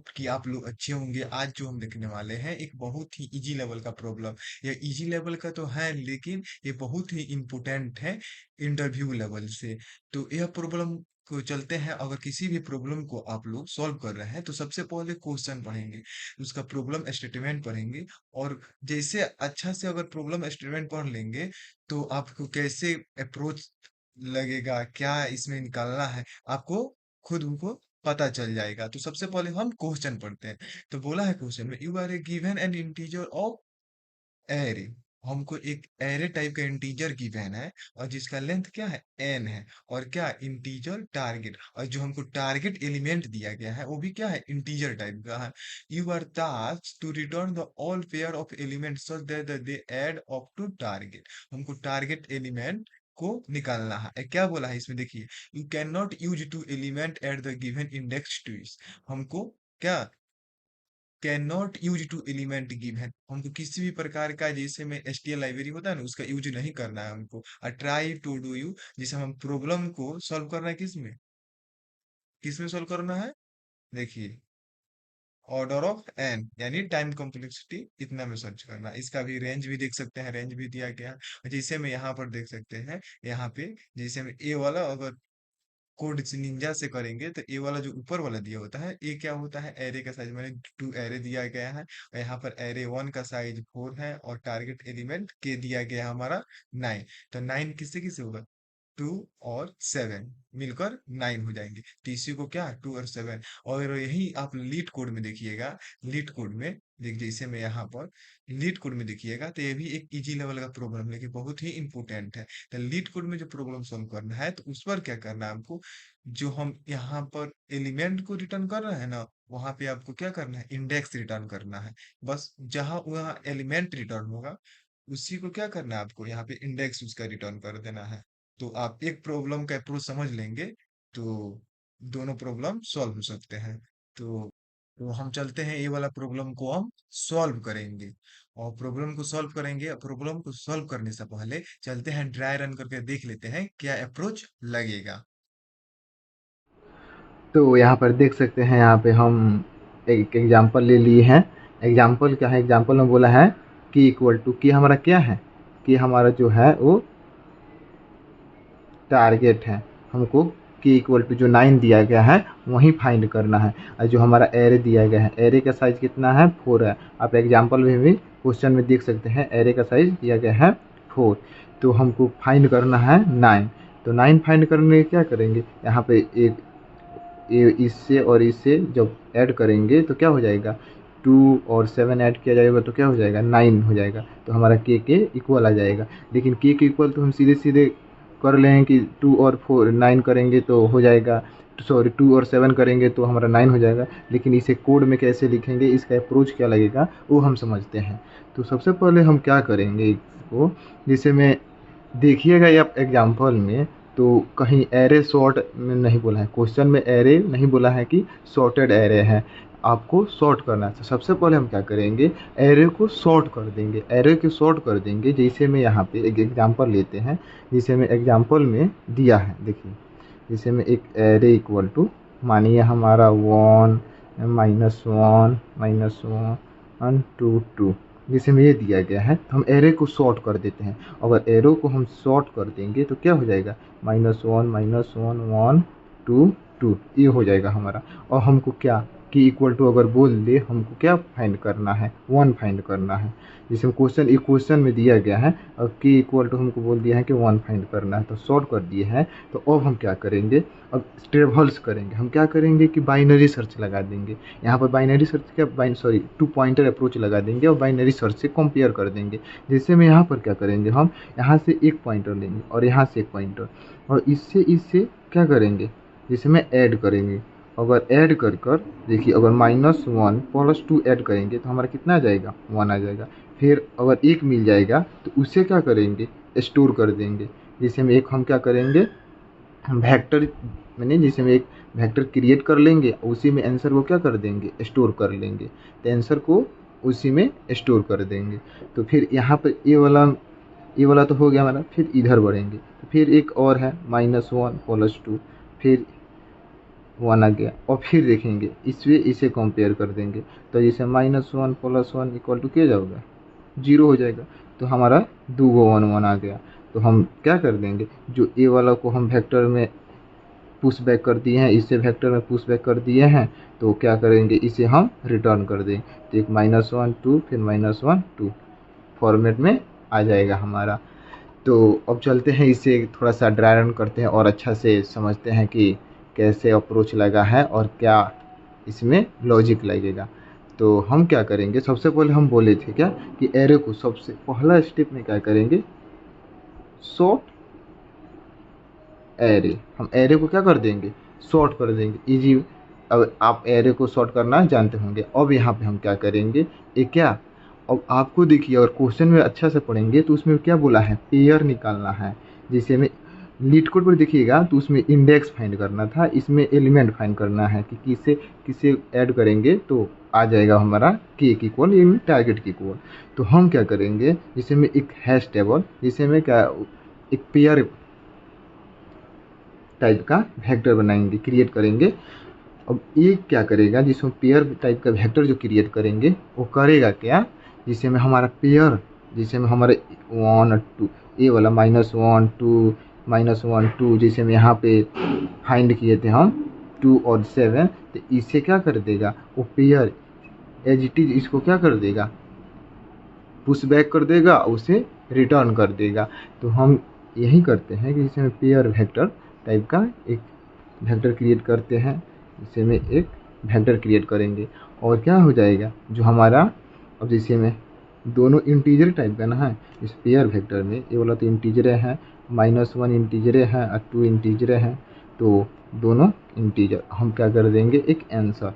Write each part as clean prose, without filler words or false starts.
कि आप लोग अच्छे होंगे। आज जो हम देखने वाले हैं एक बहुत ही इजी लेवल का प्रॉब्लम। ये इजी लेवल का तो है, लेकिन ये बहुत ही इम्पोर्टेंट है इंटरव्यू लेवल से। तो यह प्रॉब्लम को चलते हैं। अगर किसी भी प्रॉब्लम को आप लोग सॉल्व कर रहे हैं तो सबसे पहले क्वेश्चन पढ़ेंगे, उसका प्रॉब्लम स्टेटमेंट पढ़ेंगे। और जैसे अच्छा से अगर प्रॉब्लम स्टेटमेंट पढ़ लेंगे तो आपको कैसे अप्रोच लगेगा, क्या इसमें निकालना है, आपको खुद उनको पता चल जाएगा। तो सबसे पहले हम क्वेश्चन पढ़ते हैं। तो बोला है क्वेश्चन में, you are a given an integer of array. हमको एक एरे टाइप का इंटीजर गिवन है और जिसका लेंथ क्या है, एन है। और क्या, इंटीजर टारगेट। और जो हमको टारगेट एलिमेंट दिया गया है वो भी क्या है, इंटीजर टाइप का है। You are tasked to return the all pair of element such that they add up to target. हमको टारगेट एलिमेंट को निकालना है। क्या बोला है इसमें देखिए, you can not use two element at the given index two. हमको क्या, can not use two element given, हमको किसी भी प्रकार का जैसे में एचटीएल लाइब्रेरी होता है ना उसका यूज नहीं करना है हमको। ट्राई टू डू यू, जैसे हम प्रॉब्लम को सॉल्व करना है किसमें, किसमें सॉल्व करना है, देखिए ऑर्डर ऑफ एन यानी टाइम कॉम्प्लेक्सिटी इतना में सर्च करना। इसका भी रेंज भी देख सकते हैं, रेंज भी दिया गया है। जैसे में यहाँ पर देख सकते हैं, यहाँ पे जैसे में ए वाला अगर कोड निंजा से करेंगे तो ये वाला जो ऊपर वाला दिया होता है ये क्या होता है, एरे का साइज मैंने 2 एरे दिया गया है। और यहाँ पर एरे 1 का साइज 4 है और टारगेट एलिमेंट के दिया गया है हमारा 9। तो 9 किससे किससे होगा, 2 और 7 मिलकर 9 हो जाएंगे। तो इसी को क्या, 2 और 7। और यही आप लीड कोड में देखिएगा, लीड कोड में देख, जैसे मैं यहाँ पर लीड कोड में देखिएगा तो ये भी एक इजी लेवल का प्रॉब्लम लेकिन बहुत ही इंपॉर्टेंट है। तो लीड कोड में जो प्रॉब्लम सॉल्व करना है तो उस पर क्या करना है हमको, जो हम यहाँ पर एलिमेंट को रिटर्न कर रहे हैं ना, वहां पे आपको क्या करना है, इंडेक्स रिटर्न करना है। बस जहां वहाँ एलिमेंट रिटर्न होगा उसी को क्या करना है आपको, यहाँ पे इंडेक्स उसका रिटर्न कर देना है। तो आप एक प्रॉब्लम का अप्रोच समझ लेंगे तो दोनों प्रॉब्लम सॉल्व हो सकते हैं। तो हम चलते हैं, ये वाला प्रॉब्लम को हम सॉल्व करेंगे। और प्रॉब्लम को सॉल्व करेंगे, प्रॉब्लम को सॉल्व करने से पहले चलते हैं ड्राई रन करके देख लेते हैं क्या अप्रोच लगेगा। तो यहाँ पर देख सकते हैं, यहाँ पे हम एक एग्जांपल ले लिए हैं। एग्जांपल क्या है, एग्जांपल में बोला है कि इक्वल टू, कि हमारा क्या है, कि हमारा जो है वो टारगेट है। हमको की इक्वल टू जो 9 दिया गया है वही फाइंड करना है। और जो हमारा एरे दिया गया है, एरे का साइज कितना है, 4 है। आप एग्जांपल में भी क्वेश्चन में देख सकते हैं एरे का साइज दिया गया है 4। तो हमको फाइंड करना है 9। तो 9 फाइंड करने के क्या करेंगे, यहाँ पे एक ये इससे और इससे जब ऐड करेंगे तो क्या हो जाएगा, 2 और 7 ऐड किया जाएगा तो क्या हो जाएगा, 9 हो जाएगा। तो हमारा के इक्वल आ जाएगा। लेकिन के इक्वल तो हम सीधे सीधे कर लें कि 2 और 4 9 करेंगे तो हो जाएगा, सॉरी 2 और 7 करेंगे तो हमारा 9 हो जाएगा। लेकिन इसे कोड में कैसे लिखेंगे, इसका अप्रोच क्या लगेगा वो हम समझते हैं। तो सबसे पहले हम क्या करेंगे इसको, जैसे मैं देखिएगा ये आप एग्जाम्पल में, तो कहीं एरे सॉर्ट में नहीं बोला है, क्वेश्चन में एरे नहीं बोला है कि सॉर्टेड एरे है। आपको सॉर्ट करना है। तो सबसे पहले हम क्या करेंगे, एरे को सॉर्ट कर देंगे, एरे को सॉर्ट कर देंगे। जैसे में यहाँ पे एक एग्जांपल लेते हैं, जिसे में एग्जांपल में दिया है, देखिए जैसे में एक एरे इक्वल टू, मानिए हमारा 1 -1 -1 2 2, जिसे में ये दिया गया है। तो हम एरे को सॉर्ट कर देते हैं। अगर एरो को हम सॉर्ट कर देंगे तो क्या हो जाएगा, -1 -1 1 2 2, ये हो जाएगा हमारा। और हमको क्या, कि इक्वल टू अगर बोल दे, हमको क्या फाइंड करना है, 1 फाइंड करना है। जैसे क्वेश्चन इक्वेशन में दिया गया है और की इक्वल टू हमको बोल दिया है कि 1 फाइंड करना है, तो सॉर्ट कर दिए हैं। तो अब हम क्या करेंगे, अब ट्रेवल्स करेंगे। हम क्या करेंगे कि बाइनरी सर्च लगा देंगे। यहाँ पर बाइनरी सर्च क्या, सॉरी 2 पॉइंटर अप्रोच लगा देंगे और बाइनरी सर्च से कंपेयर कर देंगे। जैसे में यहाँ पर क्या करेंगे, हम यहाँ से एक पॉइंटर लेंगे और यहाँ से एक पॉइंटर, और इससे इससे क्या करेंगे, जैसे में ऐड करेंगे। अगर ऐड कर कर देखिए, अगर -1 +2 ऐड करेंगे तो हमारा कितना आ जाएगा, 1 आ जाएगा। फिर अगर एक मिल जाएगा तो उसे क्या करेंगे, स्टोर कर देंगे। जैसे में एक हम क्या करेंगे, वेक्टर, मैंने जैसे में एक वेक्टर क्रिएट कर लेंगे, उसी में आंसर को क्या कर देंगे, स्टोर कर लेंगे। तो आंसर को उसी में स्टोर कर देंगे। तो फिर यहाँ पर ये वाला तो हो गया हमारा। फिर इधर बढ़ेंगे तो फिर एक और है -1 +2, फिर 1 आ गया, और फिर देखेंगे इसमें इसे कंपेयर कर देंगे, तो जैसे -1 + 1 = क्या जाएगा, 0 हो जाएगा। तो हमारा 2 गो 1 1 आ गया। तो हम क्या कर देंगे, जो ए वाला को हम वेक्टर में पुश बैक कर दिए हैं, इसे वेक्टर में पुश बैक कर दिए हैं, तो क्या करेंगे, इसे हम रिटर्न कर दें। तो एक -1 2 फिर -1 2 फॉर्मेट में आ जाएगा हमारा। तो अब चलते हैं, इसे थोड़ा सा ड्राई रन करते हैं और अच्छा से समझते हैं कि कैसे अप्रोच लगा है और क्या इसमें लॉजिक लगेगा। तो हम क्या करेंगे, सबसे पहले हम बोले थे क्या कि एरे को सबसे पहला स्टेप में क्या करेंगे, सॉर्ट एरे। हम एरे को क्या कर देंगे, सॉर्ट कर देंगे, इजी। अब आप एरे को सॉर्ट करना जानते होंगे। अब यहाँ पे हम क्या करेंगे, ये क्या, अब आपको देखिए अगर क्वेश्चन में अच्छा से पढ़ेंगे तो उसमें क्या बोला है, पेयर निकालना है। जैसे में लीड कोड पर देखिएगा तो उसमें इंडेक्स फाइंड करना था, इसमें एलिमेंट फाइंड करना है कि किसे किसे ऐड करेंगे तो आ जाएगा हमारा के इक्वल इन टारगेट के इक्वल। तो हम क्या करेंगे, जिसे में एक हैश टेबल, जिसे में क्या एक पेयर टाइप का वेक्टर बनाएंगे, क्रिएट करेंगे। अब ये क्या करेगा, जिसमें पेयर टाइप का वेक्टर जो क्रिएट करेंगे वो करेगा क्या, जिसे में हमारा पेयर, जिसे में हमारे 1 और 2, ये वाला -1 2 -1 2, जिसे में यहाँ पे फाइंड किए थे हम 2 और 7, तो इसे क्या कर देगा, वो पेयर एज इट इज इसको क्या कर देगा, पुश बैक कर देगा, उसे रिटर्न कर देगा। तो हम यही करते हैं कि जिसे में पेयर वेक्टर टाइप का एक वेक्टर क्रिएट करते हैं, जिसे में एक वेक्टर क्रिएट करेंगे और क्या हो जाएगा जो हमारा, अब जैसे में दोनों इंटीजर टाइप का ना है इस पेयर वेक्टर में, ये वाला तो इंटीजर है, -1 इंटीजर है और 2 इंटीजर है, तो दोनों इंटीजर हम क्या कर देंगे, एक आंसर।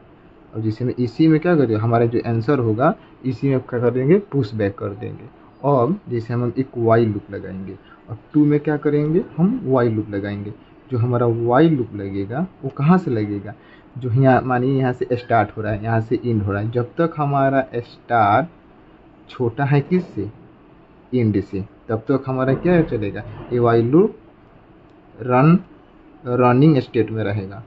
और जिसे में इसी में क्या करेंगे, हमारा जो आंसर होगा इसी में क्या कर देंगे, पुश बैक कर देंगे। और जैसे हम एक वाई लूप लगाएंगे और 2 में क्या करेंगे, हम वाई लूप लगाएंगे। जो हमारा वाई लूप लगेगा वो कहाँ से लगेगा, जो यहाँ मानिए यहाँ से स्टार्ट हो रहा है, यहाँ से एंड हो रहा है, जब तक हमारा स्टार्ट छोटा है किससे, एंड से, तब तक हमारा क्या चलेगा, ये वाई लूप रनिंग स्टेट में रहेगा।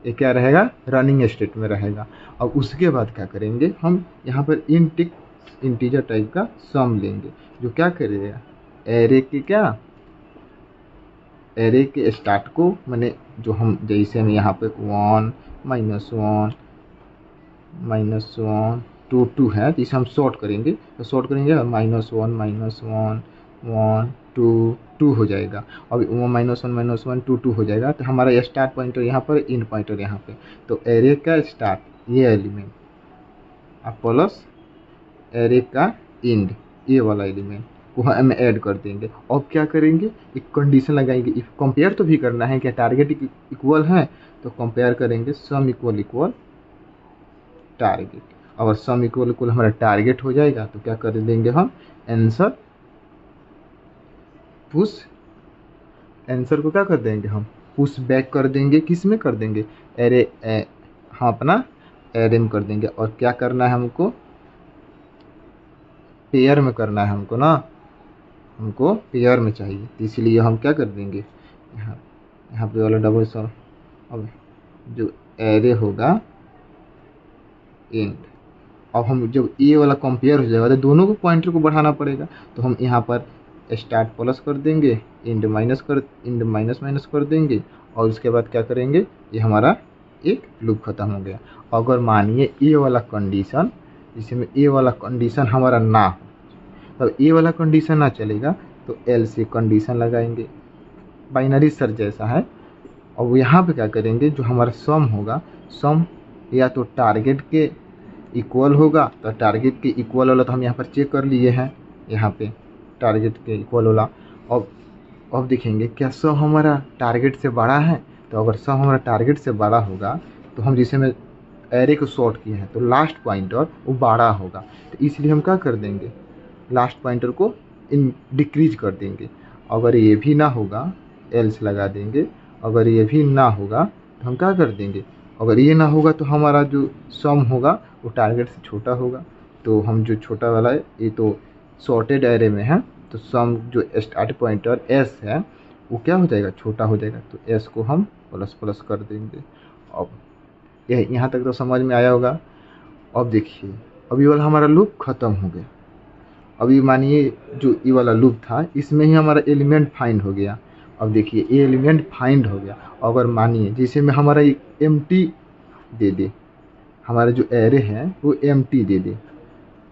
ये क्या रहेगा, रनिंग स्टेट में रहेगा। अब उसके बाद क्या करेंगे, हम यहाँ पर इंटीजर टाइप का सम लेंगे, जो क्या करेगा, एरे के क्या, एरे के स्टार्ट को, मैंने जो हम जैसे हम यहाँ पे 1 -1 -1 2 2 है, तो इसे हम सॉर्ट करेंगे, तो सॉर्ट करेंगे -1 -1 1 2 2 हो जाएगा। अब वो -1 2 2 हो जाएगा, तो हमारा स्टार्ट पॉइंटर यहाँ पर, एंड पॉइंटर यहाँ पे, तो एरे का स्टार्ट ये एलिमेंट अब प्लस एरे का एंड ये वाला एलिमेंट को हम ऐड कर देंगे। अब क्या करेंगे, एक कंडीशन लगाएंगे, इफ कंपेयर तो भी करना है, क्या टारगेट इक्वल है, तो कंपेयर करेंगे सम इक्वल टारगेट। अगर सम इक्वल हमारा टारगेट हो जाएगा तो क्या कर देंगे, हम आंसर पुश, आंसर को क्या कर देंगे, हम पुश बैक कर देंगे, किस में कर देंगे, एरे हाँ अपना एरे में कर देंगे। और क्या करना है हमको, पेयर में करना है हमको ना, हमको पेयर में चाहिए, तो इसलिए हम क्या कर देंगे, यहाँ पे वाला डबल सम। अब जो एरे होगा एंड, अब हम जब ये वाला कंपेयर हो जाएगा तो दोनों को पॉइंटर को बढ़ाना पड़ेगा, तो हम यहाँ पर स्टार्ट प्लस कर देंगे, एंड माइनस कर देंगे, और उसके बाद क्या करेंगे, ये हमारा एक लूप खत्म हो गया। अगर मानिए ये वाला कंडीशन, जिसमें ये वाला कंडीशन हमारा ना हो, तब ये वाला कंडीशन ना चलेगा तो एल से कंडीशन लगाएंगे, बाइनरी सर्च जैसा है। और यहाँ पे क्या करेंगे, जो हमारा सम होगा, सम या तो टारगेट के इक्वल होगा, तो टारगेट के इक्वल वाला तो हम यहाँ पर चेक कर लिए हैं, यहाँ पे टारगेट के इक्वल वाला। अब देखेंगे क्या सम हमारा टारगेट से बड़ा है, तो अगर सम हमारा टारगेट से बड़ा होगा तो हम जिसे में एरे को सॉर्ट किए हैं तो लास्ट पॉइंटर वो बड़ा होगा, तो इसलिए हम क्या कर देंगे, लास्ट पॉइंटर को डिक्रीज कर देंगे। अगर ये भी ना होगा एल्स लगा देंगे, अगर ये भी ना होगा तो हम क्या कर देंगे, अगर ये ना होगा तो हमारा जो सम होगा वो टारगेट से छोटा होगा, तो हम जो छोटा वाला है, ये तो सॉर्टेड एरे में है, तो सम जो स्टार्ट पॉइंटर एस है वो क्या हो जाएगा, छोटा हो जाएगा, तो एस को हम प्लस प्लस कर देंगे। अब यह यहाँ तक तो समझ में आया होगा। अब देखिए, अब ये वाला हमारा लूप खत्म हो गया। अभी मानिए जो ये वाला लूप था इसमें ही हमारा एलिमेंट फाइंड हो गया। अब देखिए ये एलिमेंट फाइंड हो गया, अगर मानिए जैसे में हमारा एम्प्टी दे दे, हमारा जो एरे है वो एम्प्टी दे दे,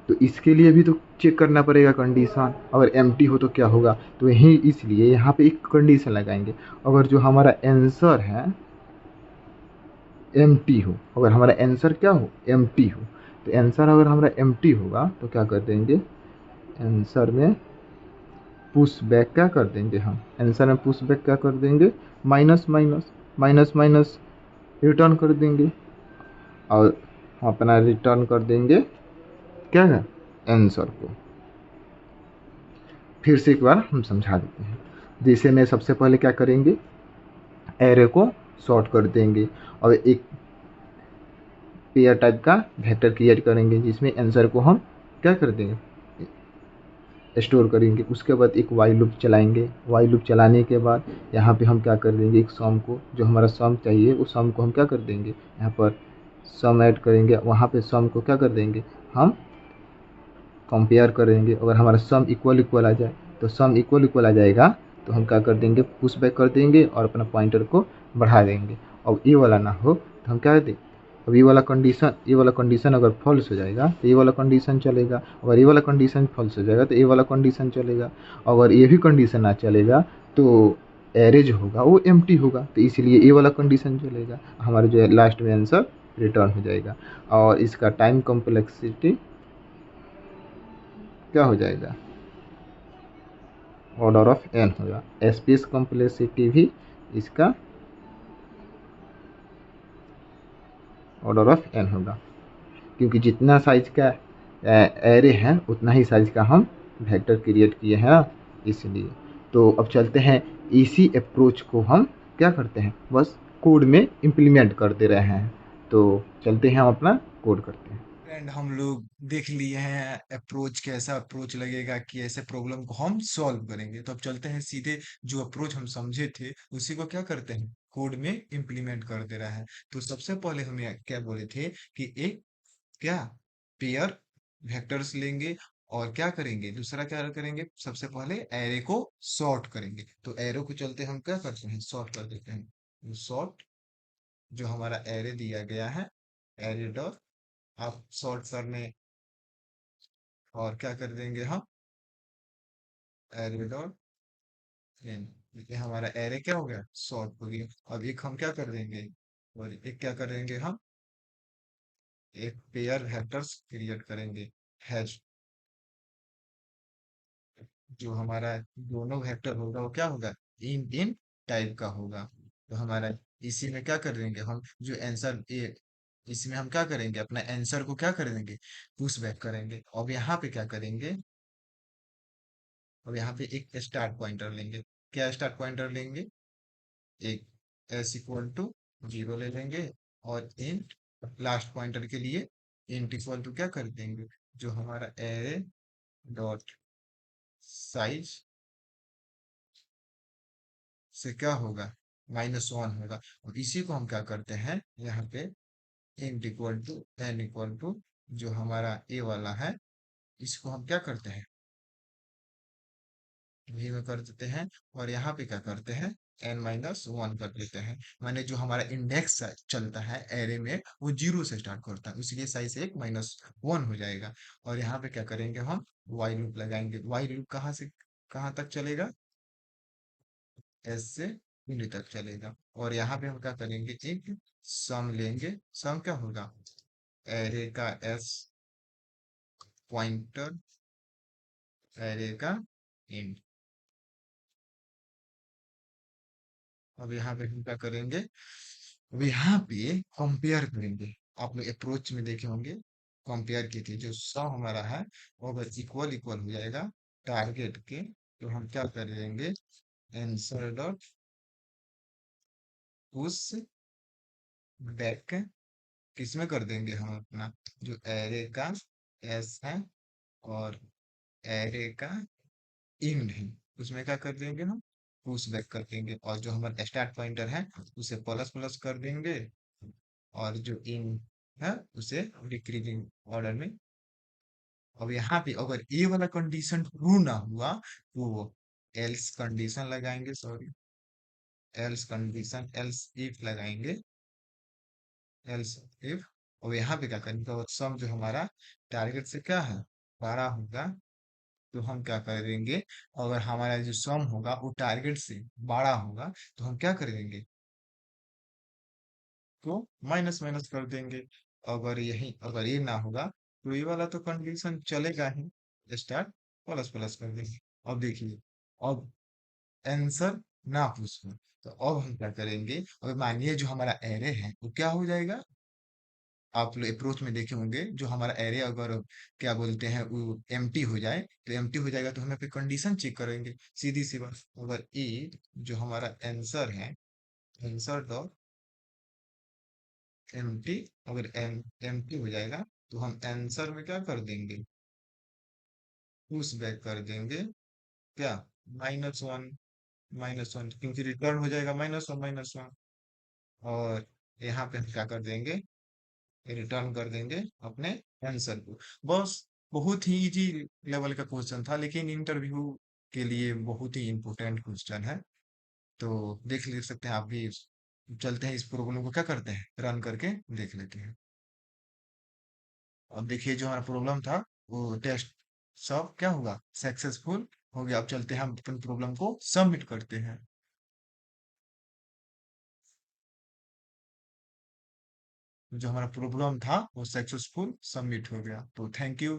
तो इसके लिए भी तो चेक करना पड़ेगा कंडीशन, अगर एम्प्टी हो तो क्या होगा। तो यही इसलिए यहाँ पे एक कंडीशन लगाएंगे, अगर जो हमारा आंसर है एम्प्टी हो, अगर हमारा आंसर क्या हो एम्प्टी हो, तो आंसर अगर हमारा एम्प्टी होगा तो क्या कर देंगे, आंसर में पुश बैक क्या कर देंगे, हम आंसर में पुश बैक क्या कर देंगे, minus minus minus minus return कर देंगे, और हम अपना रिटर्न कर देंगे क्या है आंसर को। फिर से एक बार हम समझा देते हैं। जैसे में सबसे पहले क्या करेंगे, एरे को सॉर्ट कर देंगे और एक पेयर टाइप का वेक्टर क्रिएट करेंगे जिसमें आंसर को हम क्या कर देंगे, स्टोर करेंगे। उसके बाद एक वाई लूप चलाएंगे, वाई लूप चलाने के बाद यहाँ पे हम क्या कर देंगे, एक सम को, जो हमारा सम चाहिए उस सम को हम क्या कर देंगे, यहाँ पर सम ऐड करेंगे, वहाँ पे सम को क्या कर देंगे, हम कंपेयर करेंगे। अगर हमारा सम इक्वल इक्वल आ जाए, तो सम इक्वल इक्वल आ जाएगा तो हम क्या कर देंगे, पुश बैक कर देंगे और अपना पॉइंटर को बढ़ा देंगे। अब ये वाला ना हो तो हम क्या कर दें, अब ये वाला कंडीशन अगर फॉल्स हो जाएगा तो ये वाला कंडीशन चलेगा, अगर ये वाला कंडीशन फॉल्स हो जाएगा तो ये वाला कंडीशन चलेगा, अगर ये भी कंडीशन ना चलेगा तो एरे जो होगा वो एम्प्टी होगा, तो इसलिए ये वाला कंडीशन चलेगा, हमारे जो है लास्ट में आंसर रिटर्न हो जाएगा। और इसका टाइम कॉम्प्लेक्सिटी क्या हो जाएगा, ऑर्डर ऑफ एन होगा। स्पेस कॉम्प्लेक्सिटी भी इसका ऑर्डर ऑफ एन होगा, क्योंकि जितना साइज का एरे है उतना ही साइज का हम वेक्टर क्रिएट किए हैं ना, इसलिए। तो अब चलते हैं, इसी अप्रोच को हम क्या करते हैं, बस कोड में इम्प्लीमेंट कर दे रहे हैं। तो चलते हैं, हम अपना कोड करते हैं। फ्रेंड हम लोग देख लिए हैं अप्रोच, कैसा अप्रोच लगेगा कि ऐसे प्रॉब्लम को हम सॉल्व करेंगे। तो अब चलते हैं सीधे, जो अप्रोच हम समझे थे उसी को क्या करते हैं, कोड में इम्प्लीमेंट कर दे रहा है। तो सबसे पहले हमें क्या बोले थे कि एक क्या पेयर वेक्टर्स लेंगे, और क्या करेंगे, दूसरा क्या करेंगे, सबसे पहले एरे को सॉर्ट करेंगे। तो एरे को चलते हम क्या करते हैं, सॉर्ट कर देते हैं। सॉर्ट, जो हमारा एरे दिया गया है, एरे डॉट, आप सॉर्ट करने, और क्या कर देंगे हम, एरे डॉट एन, ये हमारा एरे क्या हो गया, सॉर्ट हो गया। अब एक हम क्या कर देंगे, और एक क्या करेंगे हम, एक पेयर वेक्टर्स क्रिएट करेंगे, हैश, जो हमारा दोनों वेक्टर होगा वो क्या होगा, इन इन टाइप का होगा। तो हमारा इसी में क्या कर देंगे हम, जो आंसर ए, इसमें हम क्या करेंगे, अपना आंसर को क्या कर देंगे, पुश बैक करेंगे। अब यहाँ पे क्या करेंगे, अब यहाँ पे एक स्टार्ट पॉइंटर लेंगे। क्या स्टार्ट पॉइंटर लेंगे, एक एस इक्वल टू 0 ले लेंगे, और इंट लास्ट पॉइंटर के लिए इंट इक्वल टू क्या कर देंगे, जो हमारा एरे डॉट साइज से क्या होगा, -1 होगा। और इसी को हम क्या करते हैं, यहाँ पे int equal to n equal to, जो हमारा ए वाला है, इसको हम क्या करते हैं, भी में कर देते हैं, और यहाँ पे क्या करते हैं, n-1 कर देते हैं। माने जो हमारा इंडेक्स चलता है एरे में वो 0 से स्टार्ट करता है, इसलिए साइज एक -1 हो जाएगा। और यहाँ पे क्या करेंगे, हम वाई लूप लगाएंगे। वाई लूप कहाँ से कहाँ तक चलेगा, एस से यूनि तक चलेगा। और यहाँ पे हम क्या करेंगे, एक सम लेंगे। सम क्या होगा, एरे का एस पॉइंटर, एरे का इंड। अब यहाँ पे हम क्या करेंगे, अब यहाँ पे कंपेयर करेंगे। आप लोग अप्रोच में देखे होंगे, कंपेयर की थी, जो सम हमारा है वो अगर इक्वल इक्वल हो जाएगा टारगेट के, तो हम क्या करेंगे, आंसर डॉट पुश बैक किसमें कर देंगे, हम अपना जो एरे का एस है और एरे का इंड है उसमें क्या कर देंगे हम, पुश बैक कर देंगे, और जो हमारा स्टार्ट पॉइंटर है उसे प्लस प्लस कर देंगे, और जो इन है उसे डिक्रीजिंग ऑर्डर में। अब यहाँ पे अगर ये वाला कंडीशन ट्रू ना हुआ तो एल्स कंडीशन लगाएंगे, sorry, else condition, else if लगाएंगे, एल्स इफ। और यहाँ पे क्या करेंगे, और सम जो हमारा टारगेट से क्या है, बड़ा होगा, तो हम क्या करेंगे, अगर हमारा जो सम होगा वो टारगेट से बड़ा होगा तो हम क्या करेंगे, तो माइनस माइनस कर देंगे। अगर ये ना होगा तो ये वाला तो कंडीशन चलेगा ही, स्टार्ट प्लस प्लस कर देंगे। अब देखिए, अब आंसर ना पूछो, तो अब हम क्या करेंगे, अब मानिए जो हमारा एरे है वो क्या हो जाएगा, आप लोग अप्रोच में देखे होंगे, जो हमारा एरे अगर क्या बोलते हैं वो एम्प्टी हो जाए, तो एम्प्टी हो जाएगा तो हमें फिर कंडीशन चेक करेंगे, सीधी सी बात। अगर ई जो हमारा आंसर है, आंसर डॉट एम्प्टी, अगर एम्प्टी हो जाएगा तो हम आंसर में क्या कर देंगे, पुश बैक कर देंगे, क्या, -1, -1, क्योंकि रिटर्न हो जाएगा -1 -1। और यहाँ पे हम क्या कर देंगे, रिटर्न कर देंगे अपने आंसर को। बस, बहुत ही इजी लेवल का क्वेश्चन था, लेकिन इंटरव्यू के लिए बहुत ही इंपॉर्टेंट क्वेश्चन है। तो देख ले सकते हैं आप भी। चलते हैं, इस प्रॉब्लम को क्या करते हैं, रन करके देख लेते हैं। अब देखिए जो हमारा प्रॉब्लम था वो टेस्ट सब क्या होगा, सक्सेसफुल हो गया। अब चलते हैं हम अपन प्रॉब्लम को सबमिट करते हैं। जो हमारा प्रॉब्लम था वो सक्सेसफुल सबमिट हो गया, तो थैंक यू।